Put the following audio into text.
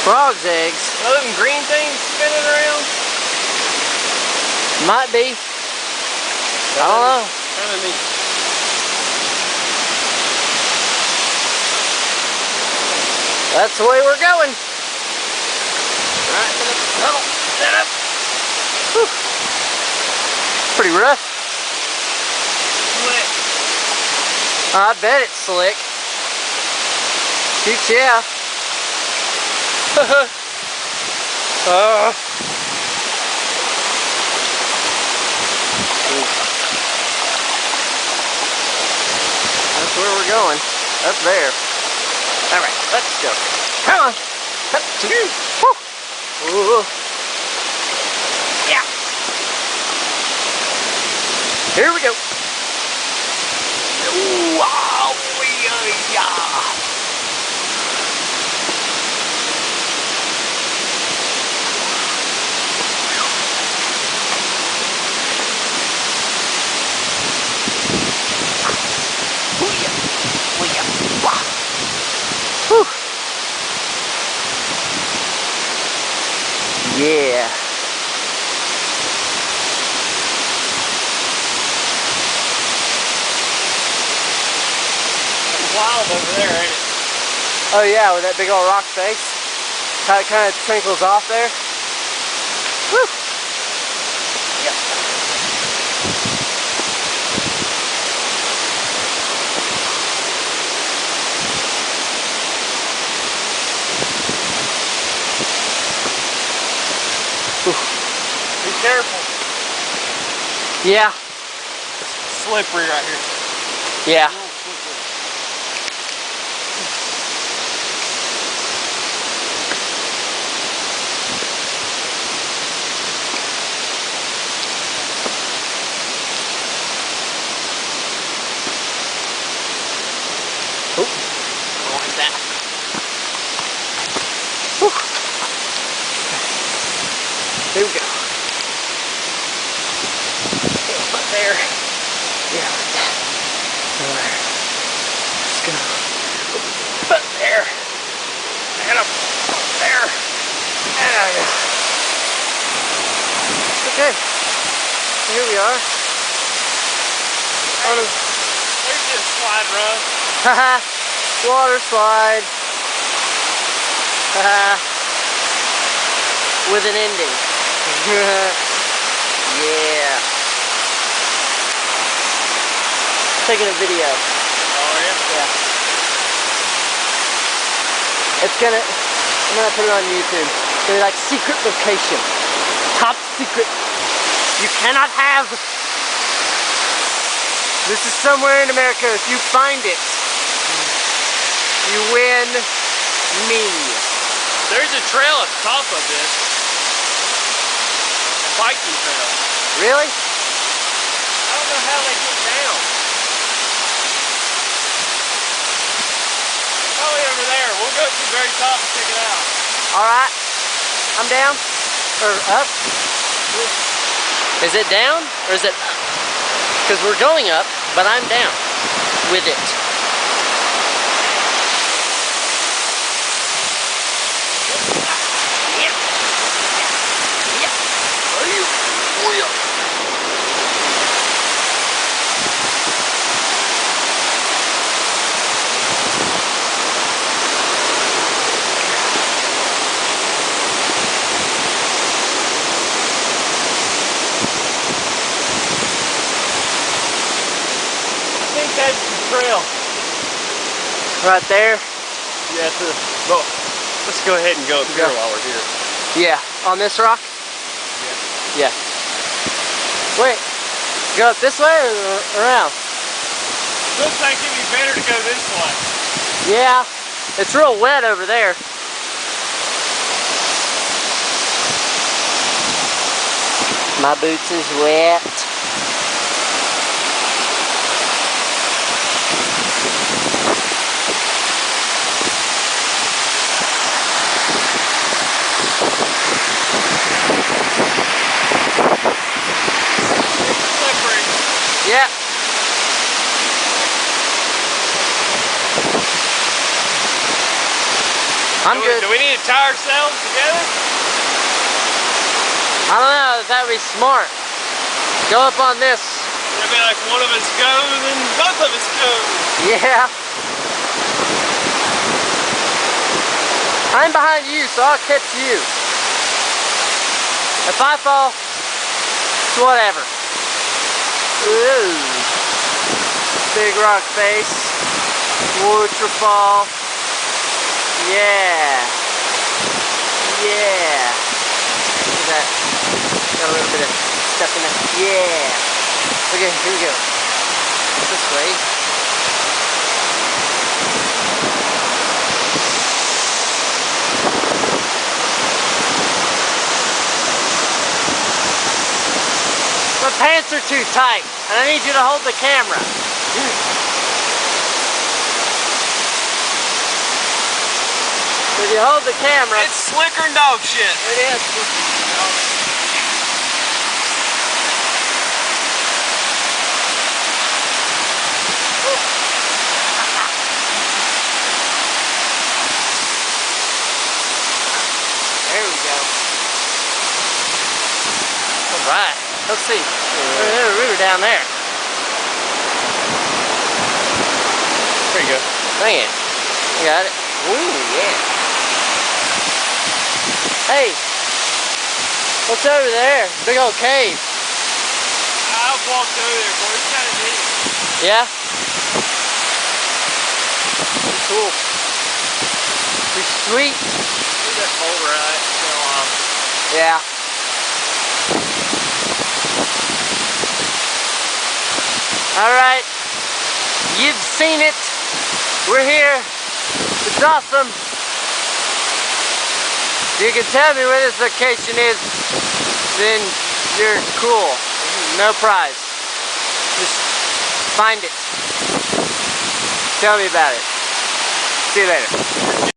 Frog's eggs. Are them green things spinning around? Might be. I don't know. Kind of neat. That's the way we're going. Right to the tunnel. Set up. Whew. Pretty rough. Slick. I bet it's slick. Shoot, yeah. That's where we're going. Up there. All right, let's go. Come on. Ooh. Yeah. Here we go. Ooh, wow, yeah. Yeah. Wild over there, ain't it? Oh yeah, with that big old rock face. How it kind of twinkles off there. Woo. Yep. Be careful. Yeah. It's slippery right here. Yeah. Like that. Whew. There we go. Up there. Yeah, like that. There. Let's go. Up there. And up there. Okay. Here we are. There's just slide run. Haha. Water slide. Haha. With an ending. Yeah. Taking a video. Oh yeah? Yeah. I'm gonna put it on YouTube. It's gonna be like secret location. Top secret. You cannot have. This is somewhere in America. If you find it, you win me. There's a trail at the top of this. A biking trail. Really? I don't know how they get down. Probably over there. We'll go to the very top and check it out. Alright. I'm down. Or up. Is it down or is it up? Because we're going up, but I'm down with it. That's the trail. Right there? Yeah, well, let's go ahead and go up here while we're here. Yeah. On this rock? Yeah. Wait. Go up this way or around? Looks like it'd be better to go this way. Yeah. It's real wet over there. My boots is wet. Yeah. I'm good. Do we need to tie ourselves together? I don't know, that would be smart. Go up on this. It'd be like one of us goes and both of us go. Yeah. I'm behind you, so I'll catch you. If I fall, it's whatever. Ooh. Big rock face. Waterfall. Yeah. Yeah. Look at that. Got a little bit of stuff in it. Yeah. Okay, here we go. This way. My pants are too tight, and I need you to hold the camera. If you hold the camera... It's slicker than dog shit. It is. There we go. Alright, let's see. There's a river down there. There you go. Dang it. You got it. Ooh, yeah. Hey, what's over there? Big old cave. I've walked over there, boy. It's kind of neat. Yeah? Pretty cool. Pretty sweet. Look at that boulder right? Yeah. Alright. You've seen it. We're here. It's awesome. You can tell me where this location is, then you're cool. No prize. Just find it. Tell me about it. See you later.